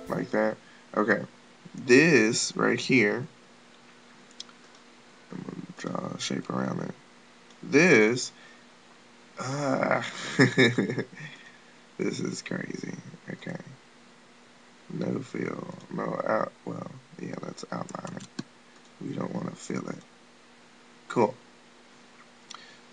Like that. Okay. This right here, I'm going to draw a shape around it. This, this is crazy. Okay. No fill, no out. Well, yeah, let's outline it. We don't want to fill it. Cool.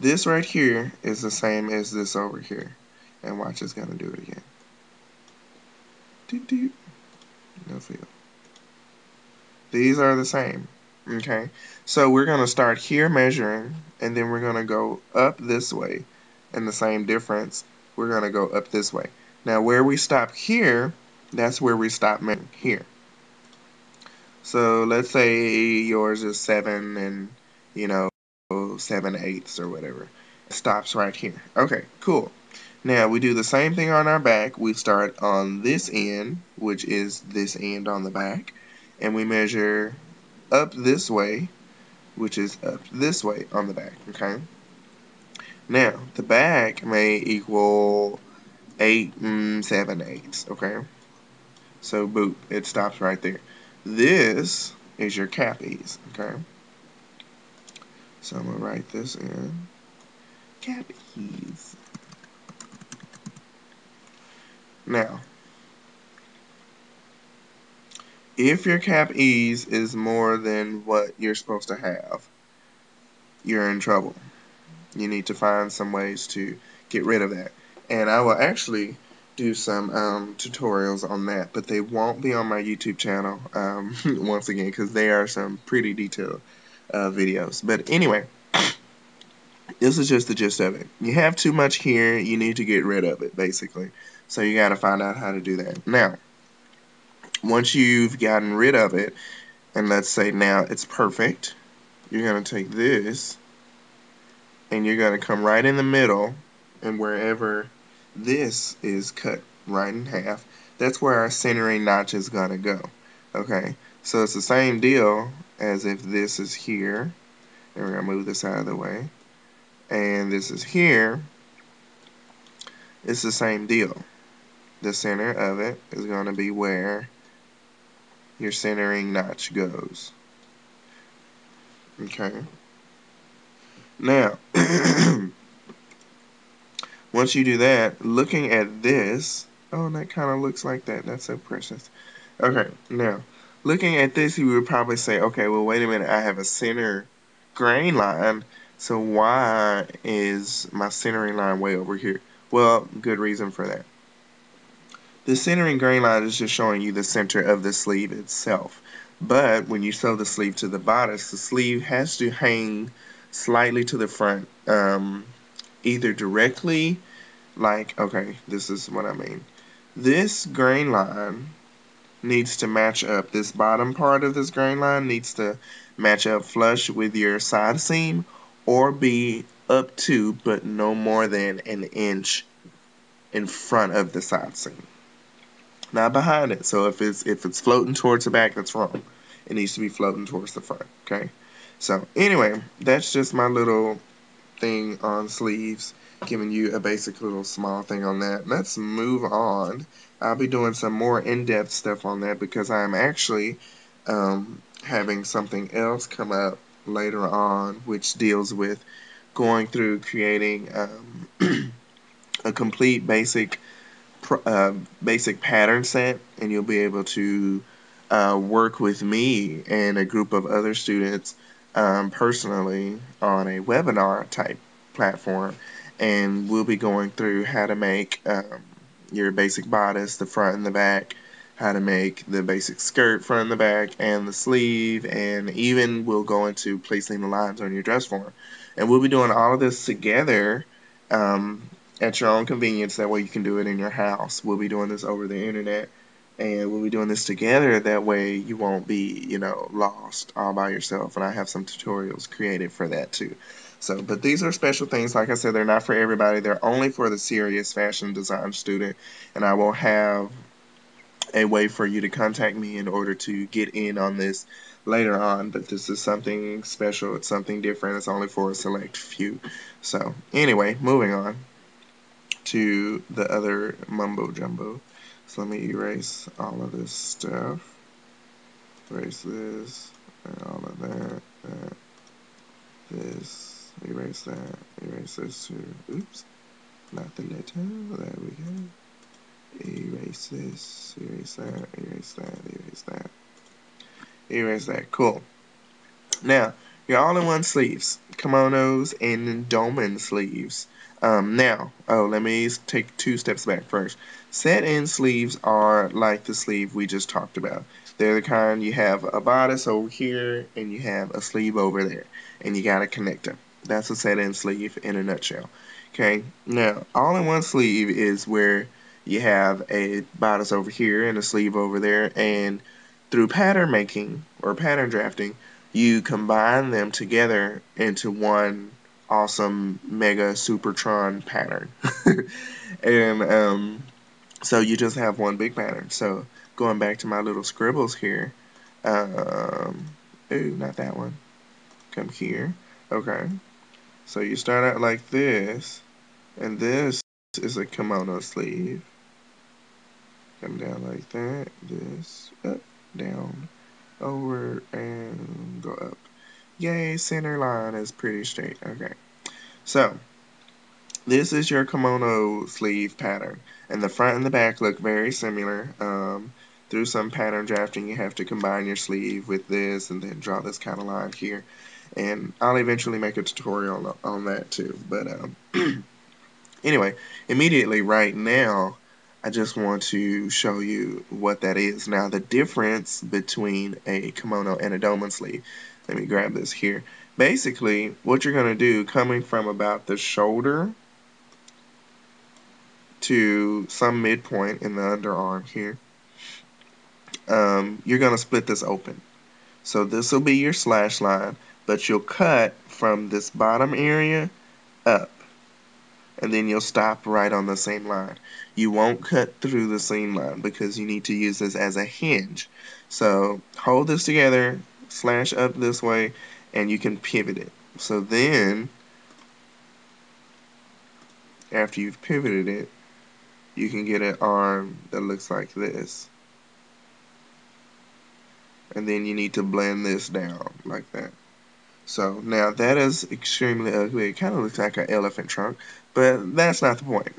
This right here is the same as this over here. And watch, it's going to do it again. Doot, doot. No fill. These are the same. Okay, so we're going to start here measuring, and then we're going to go up this way, and the same difference, we're going to go up this way. Now where we stop here, that's where we stop measuring here. So let's say yours is 7 and, 7/8 or whatever. It stops right here. Okay, cool. Now we do the same thing on our back. We start on this end, which is this end on the back, and we measure up this way, which is up this way on the back, okay? Now, the back may equal 8 7/8, okay? So, boop, it stops right there. This is your cap ease, okay? So, I'm going to write this in. Cap ease. Now, if your cap ease is more than what you're supposed to have, you're in trouble. You need to find some ways to get rid of that. And I will actually do some tutorials on that, but they won't be on my YouTube channel once again, because they are some pretty detailed videos. But anyway, this is just the gist of it. You have too much here, you need to get rid of it, basically. So you got to find out how to do that. Now, once you've gotten rid of it, and let's say now it's perfect, you're going to take this, and you're going to come right in the middle, and wherever this is cut right in half, that's where our centering notch is going to go. Okay, so it's the same deal as if this is here, and we're going to move this out of the way, and this is here. It's the same deal. The center of it is going to be where your centering notch goes. Okay, now once you do that, looking at this, oh, that kind of looks like that. That's so precious. Okay, now, looking at this, you would probably say, okay, well, wait a minute. I have a center grain line, so why is my centering line way over here? Well, good reason for that. The centering grain line is just showing you the center of the sleeve itself. But when you sew the sleeve to the bodice, the sleeve has to hang slightly to the front, either directly, like, okay, this is what I mean. This grain line needs to match up. This bottom part of this grain line needs to match up flush with your side seam, or be up to, but no more than an inch in front of the side seam, not behind it. So if it's floating towards the back, that's wrong. It needs to be floating towards the front. Okay. So anyway, that's just my little thing on sleeves, giving you a basic little small thing on that. Let's move on. I'll be doing some more in-depth stuff on that, because I'm actually having something else come up later on, which deals with going through creating a complete basic pattern set, and you'll be able to work with me and a group of other students personally on a webinar type platform, and we'll be going through how to make your basic bodice, the front and the back, how to make the basic skirt front and the back, and the sleeve, and even we'll go into placing the lines on your dress form. And we'll be doing all of this together at your own convenience. That way you can do it in your house. We'll be doing this over the internet, and we'll be doing this together. That way you won't be, lost all by yourself. And I have some tutorials created for that too. So, but these are special things. Like I said, they're not for everybody. They're only for the serious fashion design student. And I will have a way for you to contact me in order to get in on this later on. But this is something special. It's something different. It's only for a select few. So, anyway, moving on. to the other mumbo jumbo. So let me erase all of this stuff. Erase this, and all of that, this, erase that, erase this too. Oops, not the letter. There we go. Erase this, erase that, erase that, erase that. Erase that. Cool. Now, your all-in-one sleeves, kimonos, and dolman sleeves. Let me take 2 steps back first. Set-in sleeves are like the sleeve we just talked about. They're the kind you have a bodice over here and you have a sleeve over there, and you gotta connect them. That's a set-in sleeve in a nutshell. Okay, now all-in-one sleeve is where you have a bodice over here and a sleeve over there, and through pattern making or pattern drafting, you combine them together into one awesome mega supertron pattern. And so you just have one big pattern. So going back to my little scribbles here, ooh, not that one. Come here. Okay. So you start out like this, and this is a kimono sleeve. Come down like that. This, up, down, over, and go up. Yay, center line is pretty straight. Okay. So, this is your kimono sleeve pattern. And the front and the back look very similar. Through some pattern drafting, you have to combine your sleeve with this and then draw this kind of line here. And I'll eventually make a tutorial on that too. But anyway, immediately right now, I just want to show you what that is. Now, the difference between a kimono and a dolman sleeve, let me grab this here. Basically, what you're going to do, coming from about the shoulder to some midpoint in the underarm here, you're going to split this open. So this will be your slash line, but you'll cut from this bottom area up, and then you'll stop right on the same line. You won't cut through the seam line because you need to use this as a hinge. So hold this together, slash up this way, and you can pivot it. So then, after you've pivoted it, you can get an arm that looks like this. And then you need to blend this down like that. So now that is extremely ugly. It kind of looks like an elephant trunk, but that's not the point.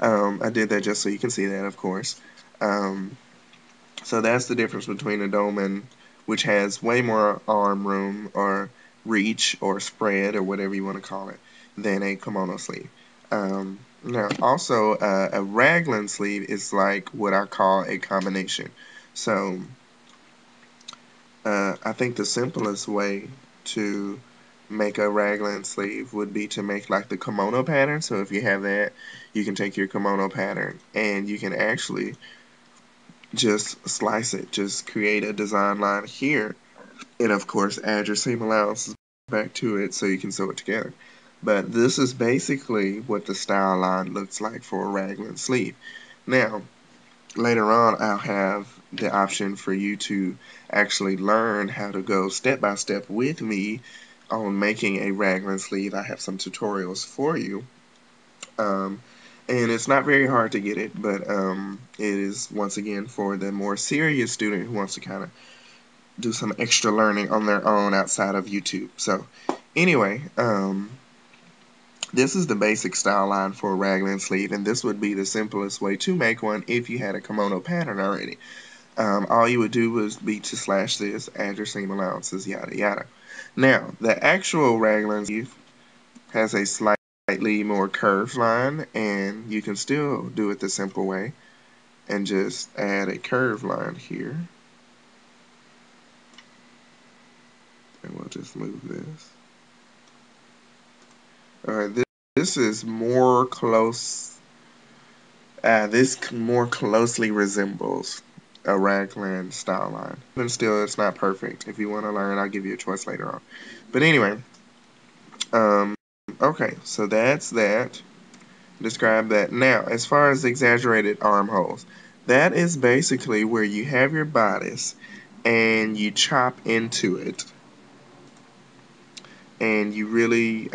I did that just so you can see that, of course. So that's the difference between a dolman, which has way more arm room or reach or spread or whatever you want to call it, than a kimono sleeve. Now, also, a raglan sleeve is like what I call a combination. So I think the simplest way to make a raglan sleeve would be to make like the kimono pattern. So if you have that, you can take your kimono pattern and you can actually just slice it. Just create a design line here, and of course add your seam allowances back to it so you can sew it together. But this is basically what the style line looks like for a raglan sleeve. Now, later on, I'll have the option for you to actually learn how to go step by step with me on making a raglan sleeve. I have some tutorials for you. And it's not very hard to get it, but it is, once again, for the more serious student who wants to kind of do some extra learning on their own outside of YouTube. So anyway, this is the basic style line for a raglan sleeve, and this would be the simplest way to make one if you had a kimono pattern already. All you would do would be to slash this, add your seam allowances, yada yada. Now, the actual raglan sleeve has a slightly more curved line, and you can still do it the simple way and just add a curved line here. And we'll just move this. Alright, this is more close. This more closely resembles a raglan style line. And still, it's not perfect. If you want to learn, I'll give you a choice later on. But anyway, okay, so that's that. Describe that. Now, as far as exaggerated armholes, that is basically where you have your bodice and you chop into it, and you really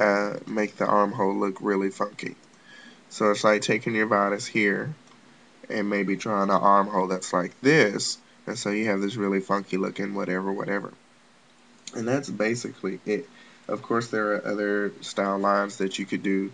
make the armhole look really funky. So it's like taking your bodice here and maybe drawing an armhole that's like this, and so you have this really funky looking whatever. And that's basically it. Of course, there are other style lines that you could do.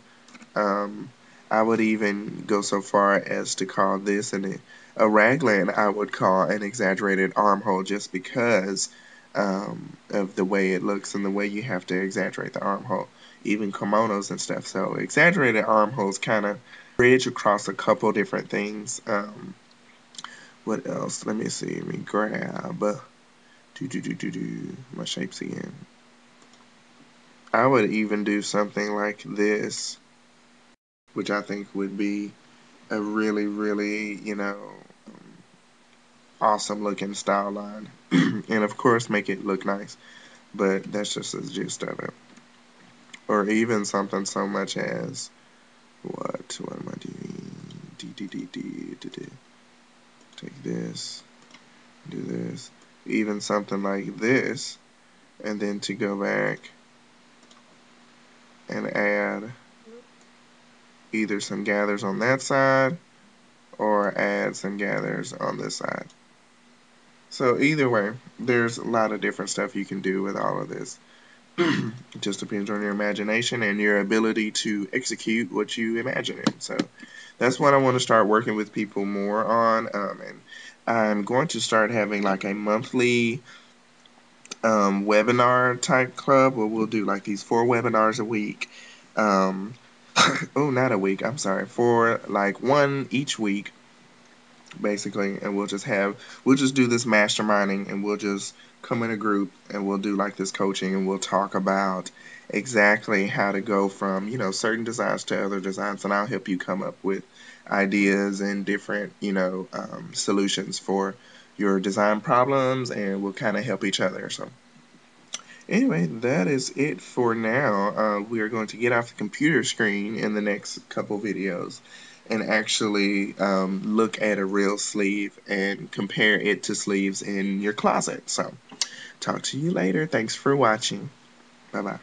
Um, I would even go so far as to call this a raglan. I would call an exaggerated armhole just because of the way it looks and the way you have to exaggerate the armhole, even kimonos and stuff. So exaggerated armholes kind of bridge across a couple different things. What else? Let me see. Let me grab. My shapes again. I would even do something like this, which I think would be a really, awesome looking style line. And of course, make it look nice. But that's just the gist of it. Or even something so much as what am I doing? Take this, do this. Even something like this, and then to go back and add either some gathers on that side or add some gathers on this side. So either way, there's a lot of different stuff you can do with all of this. It just depends on your imagination and your ability to execute what you imagine in. So that's what I want to start working with people more on. And I'm going to start having like a monthly webinar type club where we'll do like these 4 webinars a week. Oh, not a week. I'm sorry. 4, like 1 each week, basically, and we'll just do this masterminding, and we'll just come in a group and we'll do like this coaching, and we'll talk about exactly how to go from certain designs to other designs, and I'll help you come up with ideas and different solutions for your design problems, and we'll kind of help each other. So anyway, that is it for now. We are going to get off the computer screen in the next couple videos and actually look at a real sleeve and compare it to sleeves in your closet. So, talk to you later. Thanks for watching. Bye-bye.